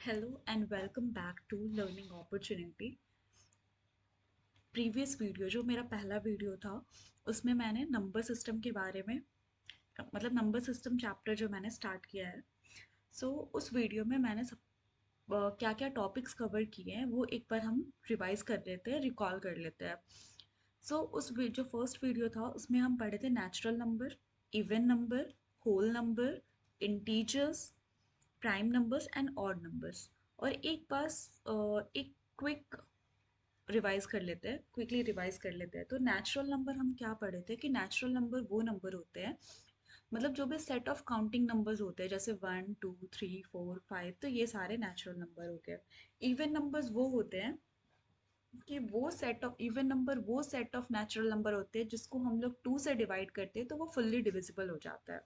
Hello and welcome back to learning opportunity. Previous video जो मेरा पहला वीडियो था उसमें मैंने नंबर सिस्टम के बारे में मतलब नंबर सिस्टम चैप्टर जो मैंने स्टार्ट किया है। उस वीडियो में मैंने सब क्या क्या टॉपिक्स कवर किए हैं वो एक बार हम रिवाइज कर लेते हैं, रिकॉल कर लेते हैं। जो फर्स्ट वीडियो था उसमें हम पढ़े थे natural number, even number, whole number, integers, prime numbers and odd numbers. और एक क्विक रिवाइज कर लेते हैं, क्विकली रिवाइज कर लेते हैं। तो नेचुरल नंबर हम क्या पढ़े थे कि नेचुरल नंबर वो नंबर होते हैं, मतलब जो भी सेट ऑफ काउंटिंग नंबर्स होते हैं, जैसे 1 2 3 4 5, तो ये सारे नेचुरल नंबर हो गए। इवन नंबर्स वो होते हैं कि वो सेट ऑफ नेचुरल नंबर होते हैं जिसको हम लोग 2 से डिवाइड करते हैं तो वो फुल्ली डिविजिबल हो जाता है।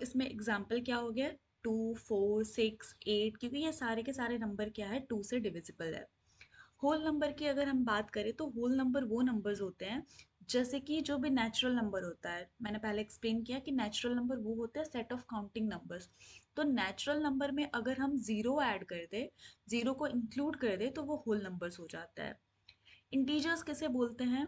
इसमें एग्जाम्पल क्या हो गया, 2 4 6 8, क्योंकि ये सारे के सारे नंबर क्या है, 2 से डिविजिबल है। होल नंबर की अगर हम बात करें तो होल नंबर वो नंबर्स होते हैं जैसे कि जो भी नेचुरल नंबर होता है, मैंने पहले एक्सप्लेन किया कि नेचुरल नंबर वो होते हैं सेट ऑफ काउंटिंग नंबर्स। तो नेचुरल नंबर में अगर हम जीरो ऐड कर दे, जीरो को इंक्लूड कर दे, तो वो होल नंबर्स हो जाता है। इंटीजर्स किसे बोलते हैं?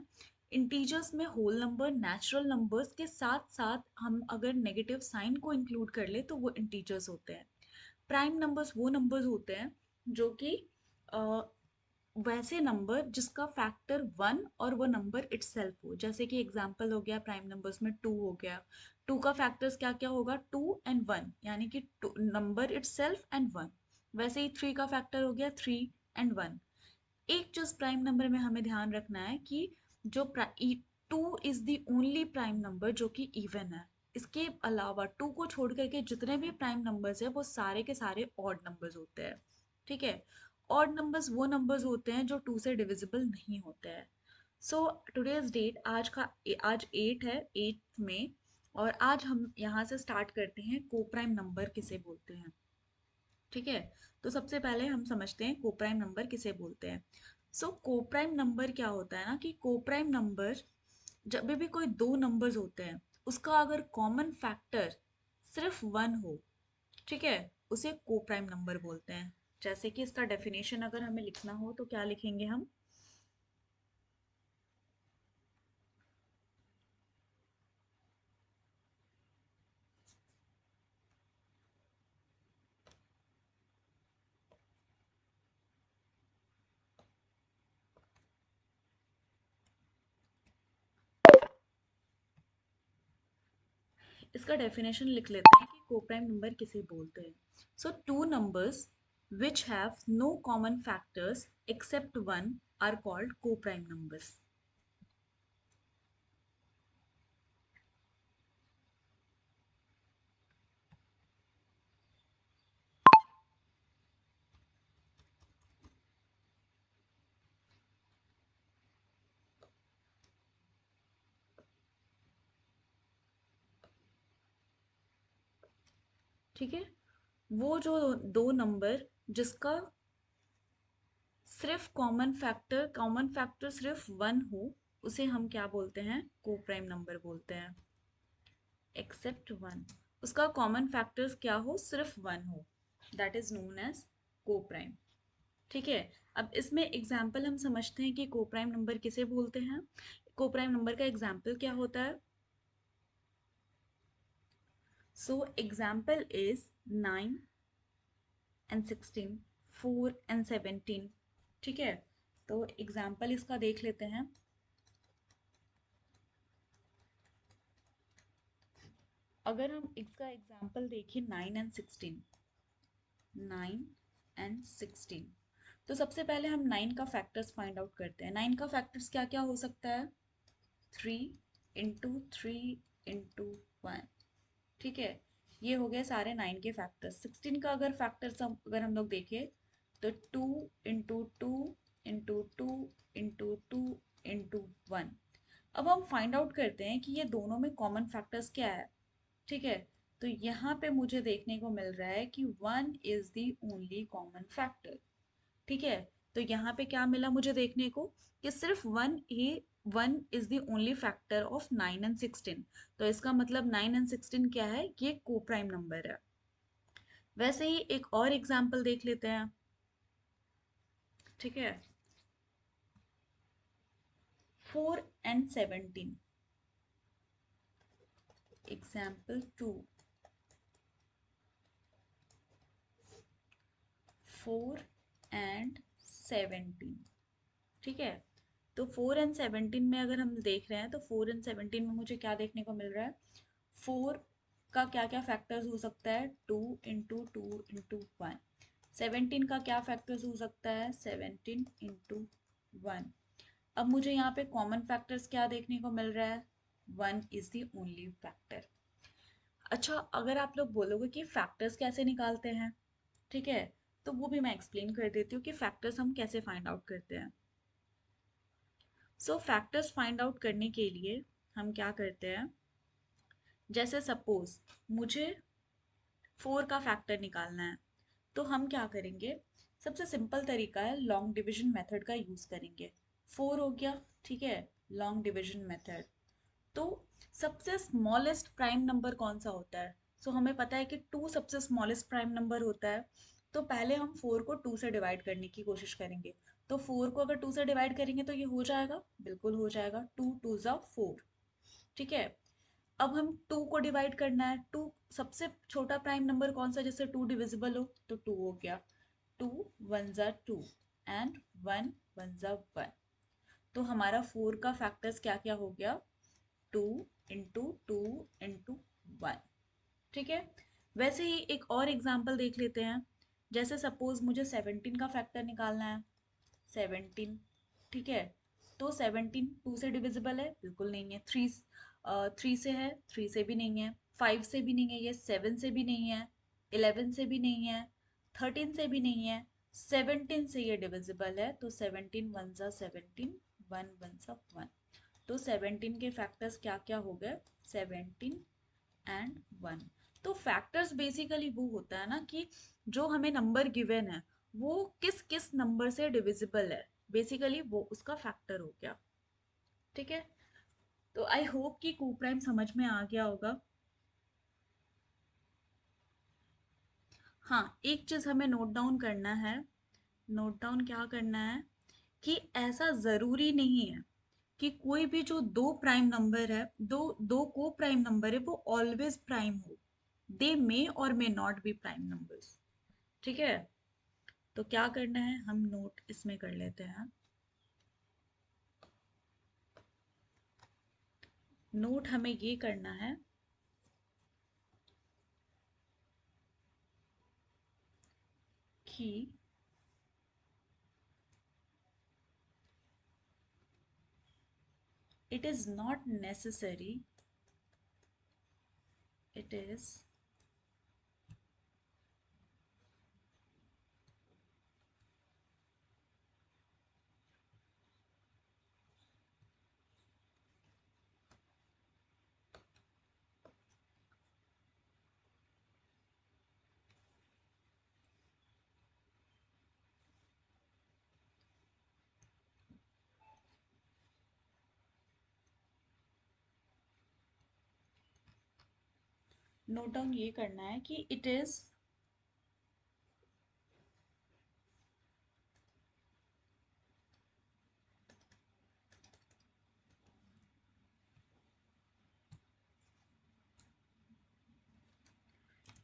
इंटीजर्स में होल नंबर नेचुरल नंबर्स के साथ साथ हम अगर नेगेटिव साइन को इंक्लूड कर ले तो वो इंटीजर्स होते हैं। प्राइम नंबर्स वो नंबर्स होते हैं जो कि वैसे नंबर जिसका फैक्टर 1 और वो नंबर इटसेल्फ हो, जैसे कि एग्जांपल हो गया प्राइम नंबर्स में 2 हो गया। 2 का फैक्टर्स क्या क्या होगा, 2 एंड 1, यानी कि नंबर इटसेल्फ एंड 1। वैसे ही 3 का फैक्टर हो गया 3 एंड 1। एक चीज प्राइम नंबर में हमें ध्यान रखना है कि जो 2 is the only prime number जो कि इवन है। इसके अलावा 2 को छोड़ करके जितने भी प्राइम नंबर्स है वो सारे के सारे ऑड नंबर्स होते हैं। ठीक है। ऑड नंबर्स वो नंबर्स होते हैं जो 2 से डिविजिबल नहीं होते हैं। टुडेज डेट, आज 8 है, 8 में। और आज हम यहाँ से स्टार्ट करते हैं कोप्राइम नंबर किसे बोलते हैं। ठीक है। तो सबसे पहले हम समझते हैं कोप्राइम नंबर किसे बोलते हैं। कोप्राइम नंबर क्या होता है ना कि कोप्राइम नंबर जब भी कोई दो नंबर्स होते हैं उसका अगर कॉमन फैक्टर सिर्फ 1 हो, ठीक है, उसे कोप्राइम नंबर बोलते हैं। जैसे कि इसका डेफिनेशन अगर हमें लिखना हो तो क्या लिखेंगे हम? इसका डेफिनेशन लिख लेते हैं कि कोप्राइम नंबर किसे बोलते हैं। Two numbers which have no common factors except one are called coprime numbers। ठीक है। वो जो दो नंबर जिसका सिर्फ कॉमन फैक्टर सिर्फ 1 हो, उसे हम क्या बोलते हैं, कोप्राइम नंबर बोलते हैं। एक्सेप्ट 1, उसका कॉमन फैक्टर्स क्या हो, सिर्फ 1 हो, that is known as coprime. ठीक है। अब इसमें एग्जाम्पल हम समझते हैं कि कोप्राइम नंबर किसे बोलते हैं। कोप्राइम नंबर का एग्जाम्पल क्या होता है? Example is 9 and 16, 4 and 17। ठीक है। तो एग्जाम्पल इसका देख लेते हैं। अगर हम इसका एग्जाम्पल देखें 9 and 16, 9 and 16, तो सबसे पहले हम 9 का फैक्टर्स फाइंड आउट करते हैं। 9 का फैक्टर्स क्या क्या हो सकता है? 3 into 3 into 1। ठीक है। ये हो गए सारे 9 के फैक्टर्स। 16 का अगर हम लोग देखें तो 2 into 2 into 2 into 2 into 1। अब हम फाइंड आउट करते हैं कि ये दोनों में कॉमन फैक्टर्स क्या है। ठीक है। तो यहाँ पे मुझे देखने को मिल रहा है कि 1 is the only common factor. ठीक है। तो यहाँ पे क्या मिला मुझे देखने को कि सिर्फ 1 is the only factor of 9 and 16। तो इसका मतलब 9 and 16 क्या है, ये कोप्राइम नंबर है। वैसे ही एक और एग्जाम्पल देख लेते हैं। ठीक है, 4 and 17। Example 2, 4 and 17। ठीक है, तो 4 and 17 में अगर हम देख रहे हैं तो 4 and 17 में मुझे क्या देखने को मिल रहा है, 4 का क्या क्या फैक्टर्स हो सकता है, 2 into 2 into 1। 17 का क्या फैक्टर्स हो सकता है, 17 into 1। अब मुझे यहाँ पे कॉमन फैक्टर्स क्या देखने को मिल रहा है, 1 इज द ओनली फैक्टर। अच्छा, अगर आप लोग बोलोगे कि फैक्टर्स कैसे निकालते हैं, ठीक है, तो वो भी मैं एक्सप्लेन कर देती हूँ कि फैक्टर्स हम कैसे फाइंड आउट करते हैं। सो फैक्टर्स फाइंड आउट करने के लिए हम क्या करते हैं, जैसे सपोज मुझे 4 का फैक्टर निकालना है, तो हम क्या करेंगे, सबसे सिंपल तरीका है लॉन्ग डिवीजन मेथड का यूज करेंगे। 4 हो गया, ठीक है, लॉन्ग डिवीजन मेथड। तो सबसे स्मॉलेस्ट प्राइम नंबर कौन सा होता है, सो हमें पता है कि 2 सबसे स्मॉलेस्ट प्राइम नंबर होता है। तो पहले हम 4 को 2 से डिवाइड करने की कोशिश करेंगे। तो 4 को अगर 2 से डिवाइड करेंगे तो ये हो जाएगा, बिल्कुल हो जाएगा, 2 2 ज़ा 4। ठीक है, अब हम 2 को डिवाइड करना है, 2 सबसे छोटा प्राइम नंबर कौन सा जिससे 2 डिविजिबल हो, तो 2 हो गया, 2 1 ज़ा 2 एंड 1 1 ज़ा 1। तो हमारा 4 का फैक्टर्स क्या क्या हो गया, 2 into 2 into 1। ठीक है, वैसे ही एक और एग्जांपल देख लेते हैं। जैसे सपोज मुझे 17 का फैक्टर निकालना है, 17। ठीक है, तो 17 2 से डिविजिबल है, बिल्कुल नहीं है। 3 से है, 3 से भी नहीं है, 5 से भी नहीं है, ये 7 से भी नहीं है, 11 से भी नहीं है, 13 से भी नहीं है, 17 से ये डिविजिबल है। तो 17 1 ज़ा 17, 1 1 ज़ा 1। तो 17 के फैक्टर्स क्या क्या हो गए, 17 and 1। तो फैक्टर्स बेसिकली वो होता है ना कि जो हमें नंबर गिवन है वो किस किस नंबर से डिविजिबल है, बेसिकली वो उसका फैक्टर हो गया। ठीक है, तो आई होप कि को प्राइम समझ में आ गया होगा। हाँ, एक चीज हमें नोट डाउन करना है। नोट डाउन क्या करना है, कि ऐसा जरूरी नहीं है कि कोई भी जो दो प्राइम नंबर है, दो दो को प्राइम नंबर है, वो ऑलवेज प्राइम हो। They may or may not be prime numbers. ठीक है, तो क्या करना है, हम नोट इसमें कर लेते हैं। नोट हमें ये करना है कि it is not necessary, it is note down ये करना है कि इट इज,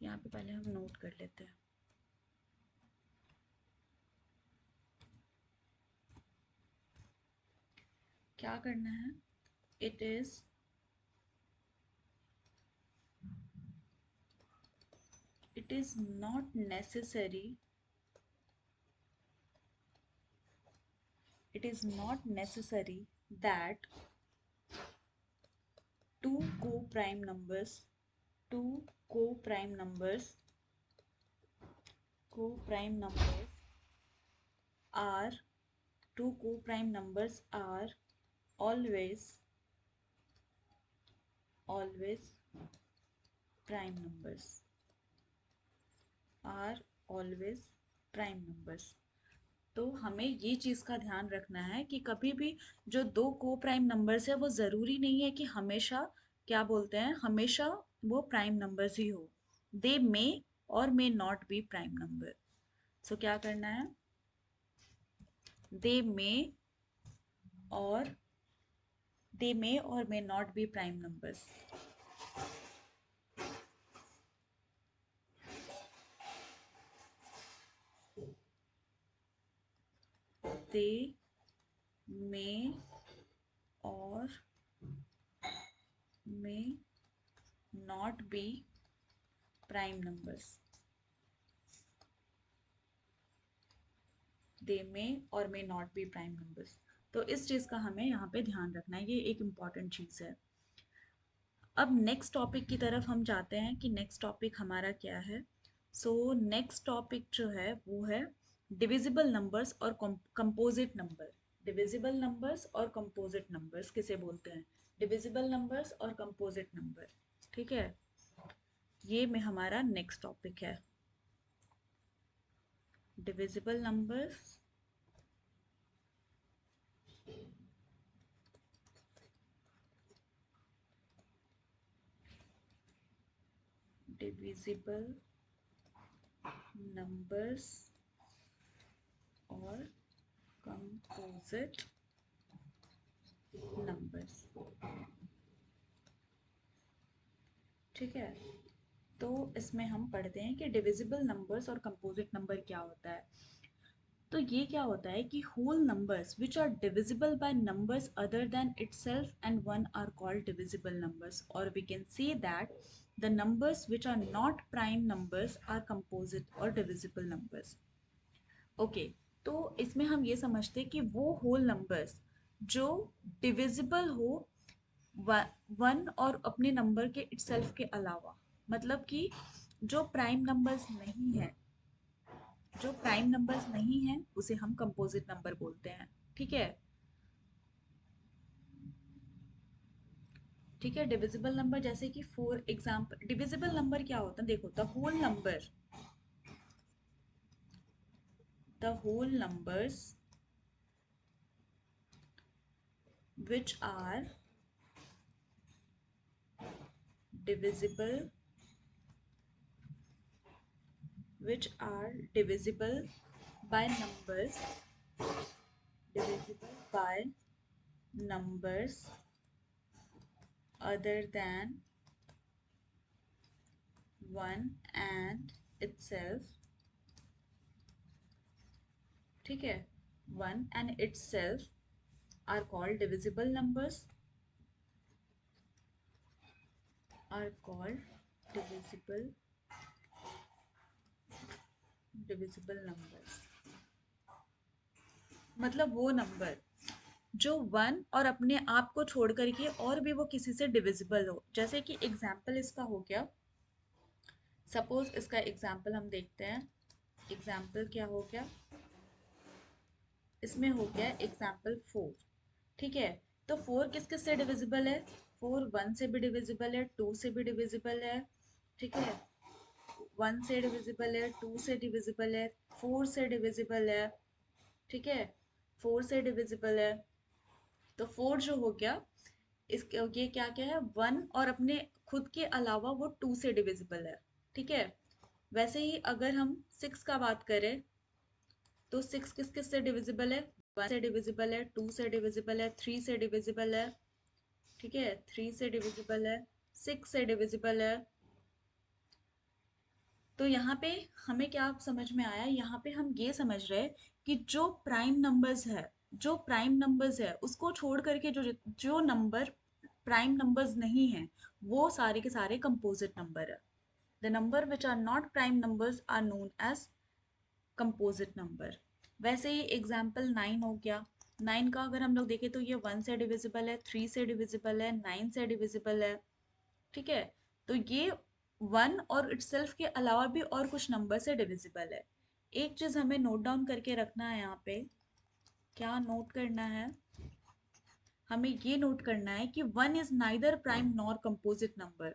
यहाँ पे पहले हम नोट कर लेते हैं। क्या करना है, it is not necessary, it is not necessary that two co-prime numbers, two co-prime numbers, co-prime numbers are, two co-prime numbers are always, always prime numbers, are always prime numbers। तो हमें ये चीज़ का ध्यान रखना है कि कभी भी जो दो को प्राइम नंबर्स है वो ज़रूरी नहीं है कि हमेशा, क्या बोलते हैं, हमेशा वो प्राइम नंबर्स ही हो। They may or may not be prime number. So क्या करना है, they may or may not be prime numbers. They may or may not be prime numbers. They may or may not be prime numbers. तो इस चीज़ का हमें यहाँ पे ध्यान रखना है, ये एक इम्पॉर्टेंट चीज़ है। अब नेक्स्ट टॉपिक की तरफ हम जाते हैं कि नेक्स्ट टॉपिक हमारा क्या है। सो नेक्स्ट टॉपिक जो है वो है डिविजिबल नंबर्स और कंपोजिट नंबर। डिविजिबल नंबर्स और कंपोजिट नंबर्स किसे बोलते हैं, डिविजिबल नंबर्स और कंपोजिट नंबर। ठीक है, ये में हमारा नेक्स्ट टॉपिक है, डिविजिबल नंबर्स डिविजिबल नंबर्स और कंपोजिट नंबर्स। ठीक है, तो इसमें हम पढ़ते हैं कि डिविजिबल नंबर्स और कंपोजिट नंबर क्या होता है। तो ये क्या होता है कि whole numbers which are divisible by numbers other than itself and one are called divisible numbers, और we can say that the numbers which are not prime numbers are composite और डिविजिबल नंबर्स। ओके, तो इसमें हम ये समझते हैं कि वो होल नंबर्स जो डिविजिबल हो वन और अपने नंबर के इटसेल्फ के अलावा, मतलब कि जो प्राइम नंबर्स नहीं है, जो प्राइम नंबर्स नहीं है उसे हम कंपोजिट नंबर बोलते हैं। ठीक है, ठीक है। डिविजिबल नंबर जैसे कि फॉर एग्जांपल, डिविजिबल नंबर क्या होता है, देखो the whole numbers which are divisible by numbers other than one and itself। ठीक है, one and itself are called divisible numbers, are called divisible numbers। मतलब वो नंबर जो वन और अपने आप को छोड़ करके और भी वो किसी से डिविजिबल हो। जैसे कि एग्जाम्पल इसका हो गया, सपोज इसका एग्जाम्पल हम देखते हैं। एग्जाम्पल क्या हो गया, इसमें हो गया एग्जाम्पल 4। ठीक है, तो 4 किस किस से डिविजिबल है, 4 1 से भी डिविजिबल है, 2 से भी डिविजिबल है। ठीक है, 1 से डिविजिबल है, 2 से डिविजिबल है, 4 से डिविजिबल है। ठीक है, 4 से डिविजिबल है। तो 4 जो हो गया, इसके ये क्या क्या है, 1 और अपने खुद के अलावा वो 2 से डिविजिबल है। ठीक है, वैसे ही अगर हम 6 का बात करें तो 6 किस किस से डिविजिबल है, 1 से डिविजिबल है, 2 से डिविजिबल है, 3 से डिविजिबल है। ठीक है, 3 से डिविजिबल है, 6 से डिविजिबल है। तो यहाँ पे हमें क्या समझ में आया, यहाँ पे हम ये समझ रहे हैं कि जो प्राइम नंबर्स है उसको छोड़ करके जो जो नंबर प्राइम नंबर्स नहीं है वो सारे के सारे कंपोजिट नंबर है। The number which are not prime numbers are known as composite number. वैसे ही एग्जाम्पल 9 हो गया, 9 का अगर हम लोग देखें तो ये 1 से डिविजिबल है, 3 से डिविजिबल है, 9 से डिविजिबल है। ठीक है, तो ये 1 और इटसेल्फ के अलावा भी और कुछ नंबर से डिविजिबल है। एक चीज हमें नोट डाउन करके रखना है यहाँ पे, क्या नोट करना है, हमें ये नोट करना है कि 1 is neither prime nor composite number.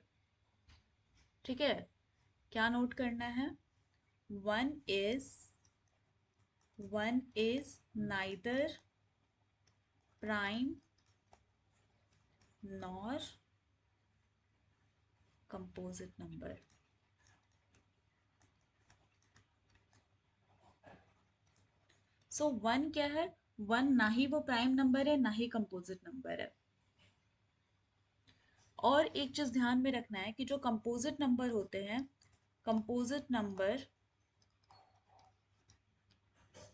ठीक है, क्या नोट करना है, 1 is 1 is neither prime nor composite number. So one क्या है, वन ना ही वो प्राइम नंबर है ना ही कंपोजिट नंबर है। और एक चीज ध्यान में रखना है कि जो कंपोजिट नंबर होते हैं, कंपोजिट नंबर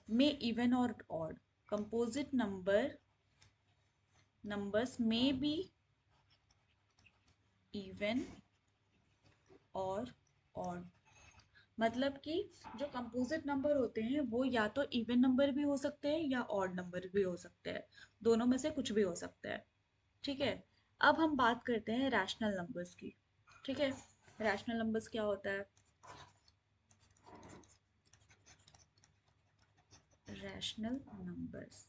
में इवन और ऑड, कंपोजिट नंबर्स में बी इवन और ऑड। मतलब कि जो कंपोजिट नंबर होते हैं वो या तो इवन नंबर भी हो सकते हैं या ऑड नंबर भी हो सकते हैं, दोनों में से कुछ भी हो सकता है। ठीक है, अब हम बात करते हैं रैशनल नंबर्स की। ठीक है, रैशनल नंबर्स क्या होता है? रैशनल नंबर्स,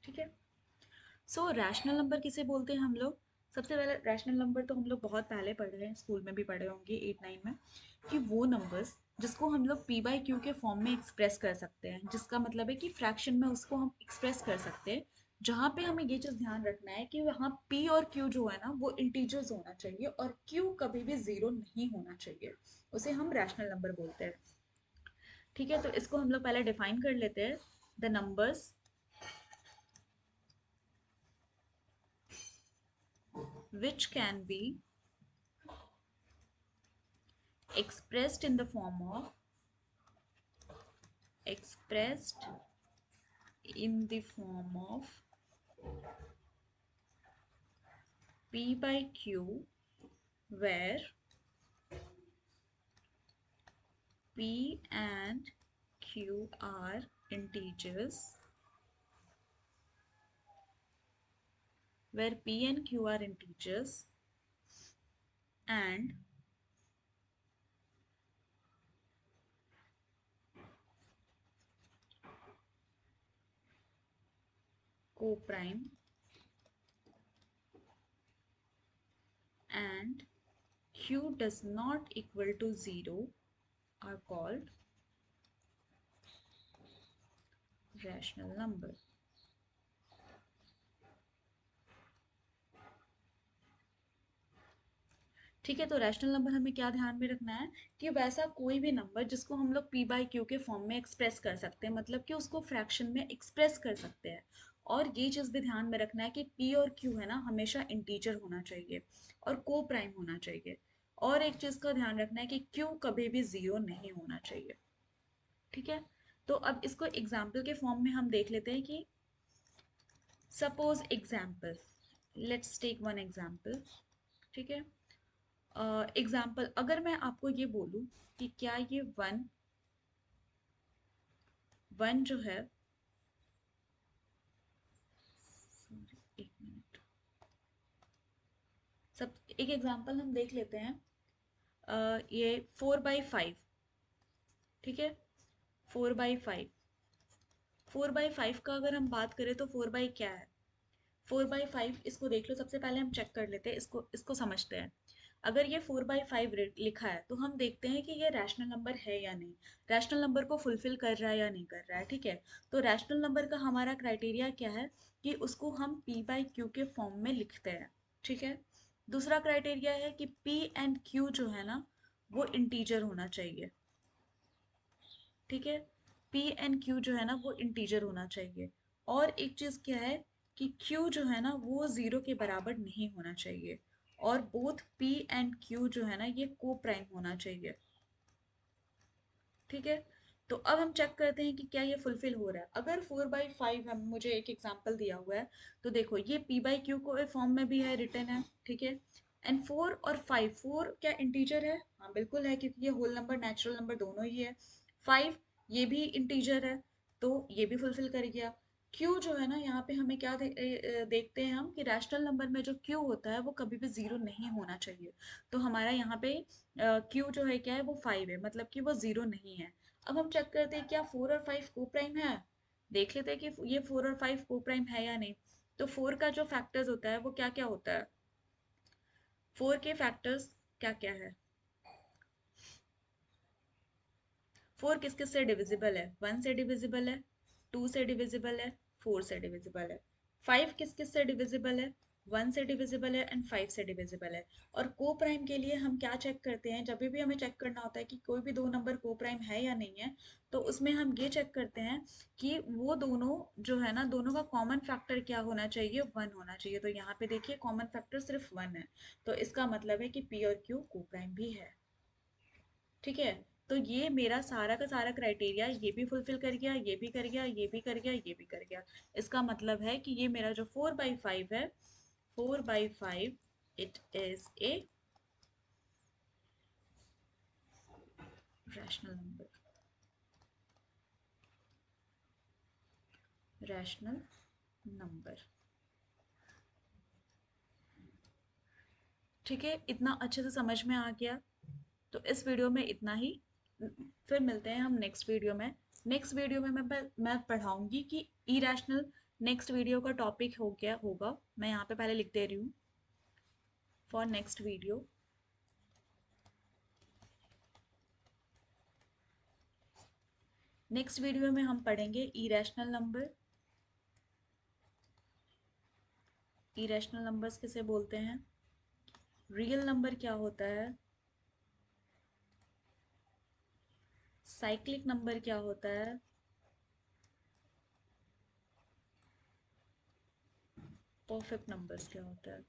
ठीक है। सो रैशनल नंबर किसे बोलते हैं हम लोग? सबसे पहले रैशनल नंबर तो हम लोग बहुत पहले पढ़ रहे हैं, स्कूल में भी पढ़े होंगे 8 9 में, कि वो नंबर्स जिसको हम लोग पी बाई क्यू के फॉर्म में एक्सप्रेस कर सकते हैं, जिसका मतलब है कि फ्रैक्शन में उसको हम एक्सप्रेस कर सकते हैं। जहाँ पे हमें ये चीज़ ध्यान रखना है कि वहाँ पी और क्यू जो है ना वो इंटीजर्स होना चाहिए और क्यू कभी भी जीरो नहीं होना चाहिए, उसे हम रैशनल नंबर बोलते हैं। ठीक है, तो इसको हम लोग पहले डिफाइन कर लेते हैं। The numbers which can be expressed in the form of, expressed in the form of p by q, where p and q are integers, where p and q are integers and co-prime and q does not equal to 0 are called rational number। ठीक है, तो rational number हमें क्या ध्यान में रखना है कि वैसा कोई भी नंबर जिसको हम लोग p बाई क्यू के फॉर्म में एक्सप्रेस कर सकते हैं, मतलब कि उसको फ्रैक्शन में एक्सप्रेस कर सकते हैं। और ये चीज़ भी ध्यान में रखना है कि p और q है ना हमेशा इंटीजर होना चाहिए और को प्राइम होना चाहिए। और एक चीज़ का ध्यान रखना है कि q कभी भी जीरो नहीं होना चाहिए। ठीक है, तो अब इसको एग्जाम्पल के फॉर्म में हम देख लेते हैं कि suppose example, let's take one example. ठीक है, एग्जाम्पल अगर मैं आपको ये बोलूं कि क्या ये वन वन जो है, एक मिनट, सब एक एग्जाम्पल हम देख लेते हैं। ये 4/5, ठीक है, 4/5, 4/5 का अगर हम बात करें तो 4 बाई क्या है, 4/5 इसको देख लो। सबसे पहले हम चेक कर लेते हैं, इसको इसको समझते हैं। अगर ये 4/5 लिखा है तो हम देखते हैं कि ये रैशनल नंबर है या नहीं, रैशनल नंबर को फुलफिल कर रहा है या नहीं कर रहा है। ठीक है, तो रैशनल नंबर का हमारा क्राइटेरिया क्या है कि उसको हम p बाई क्यू के फॉर्म में लिखते हैं। ठीक है, दूसरा क्राइटेरिया है कि p एंड q जो है ना वो इंटीजर होना चाहिए। ठीक है, p एंड q जो है ना वो इंटीजर होना चाहिए। और एक चीज क्या है कि q जो है ना वो जीरो के बराबर नहीं होना चाहिए। और बोथ p एंड q जो है ना ये को प्राइम होना चाहिए। ठीक है, तो अब हम चेक करते हैं कि क्या ये फुलफिल हो रहा है। अगर 4/5 हम मुझे एक एग्जांपल दिया हुआ है तो देखो ये p बाई क्यू को फॉर्म में भी है, रिटर्न है। ठीक है, एंड 4 और 5, 4 क्या इंटीजर है? हाँ बिल्कुल है, क्योंकि ये होल नंबर नेचुरल नंबर दोनों ही है। 5 ये भी इंटीजर है, तो ये भी फुलफिल कर गया। क्यू जो है ना यहाँ पे हमें क्या देखते हैं हम कि रैशनल नंबर में जो क्यू होता है वो कभी भी जीरो नहीं होना चाहिए। तो हमारा यहाँ पे क्यू जो है क्या है, वो 5 है, मतलब कि वो जीरो नहीं है। अब हम चेक करते हैं क्या 4 और 5 को प्राइम है। देख लेते हैं कि ये 4 और 5 को प्राइम है या नहीं। तो 4 का जो फैक्टर्स होता है वो क्या क्या होता है, 4 के फैक्टर्स क्या क्या है? 4 किस किस से डिविजिबल है? 1 से डिविजिबल है, 2 से डिविजिबल है, 4 से डिविजिबल है। 5 किस किस से डिविजिबल है? 1 से डिविजिबल है एंड 5 से डिविजिबल है। और को प्राइम के लिए हम क्या चेक करते हैं, जब भी हमें चेक करना होता है कि कोई भी दो नंबर को प्राइम है या नहीं है, तो उसमें हम ये चेक करते हैं कि वो दोनों जो है ना, दोनों का कॉमन फैक्टर क्या होना चाहिए, 1 होना चाहिए। तो यहाँ पे देखिए कॉमन फैक्टर सिर्फ 1 है, तो इसका मतलब है कि पी और क्यू को प्राइम भी है। ठीक है, तो ये मेरा सारा का सारा क्राइटेरिया ये भी फुलफिल कर गया, ये भी कर गया, ये भी कर गया, ये भी कर गया। इसका मतलब है कि ये मेरा जो 4/5 है, 4/5 it is a rational number, rational number. ठीक है, इतना अच्छे से समझ में आ गया? तो इस वीडियो में इतना ही। फिर मिलते हैं हम नेक्स्ट वीडियो में। नेक्स्ट वीडियो में मैं पढ़ाऊंगी कि इरेशनल। नेक्स्ट वीडियो का टॉपिक हो गया होगा, मैं यहाँ पे पहले लिख दे रही हूँ for next video. Next video में हम पढ़ेंगे इरेशनल नंबर। इरेशनल नंबर्स किसे बोलते हैं, रियल नंबर क्या होता है, साइक्लिक नंबर क्या होता है, परफेक्ट नंबर्स क्या होता है।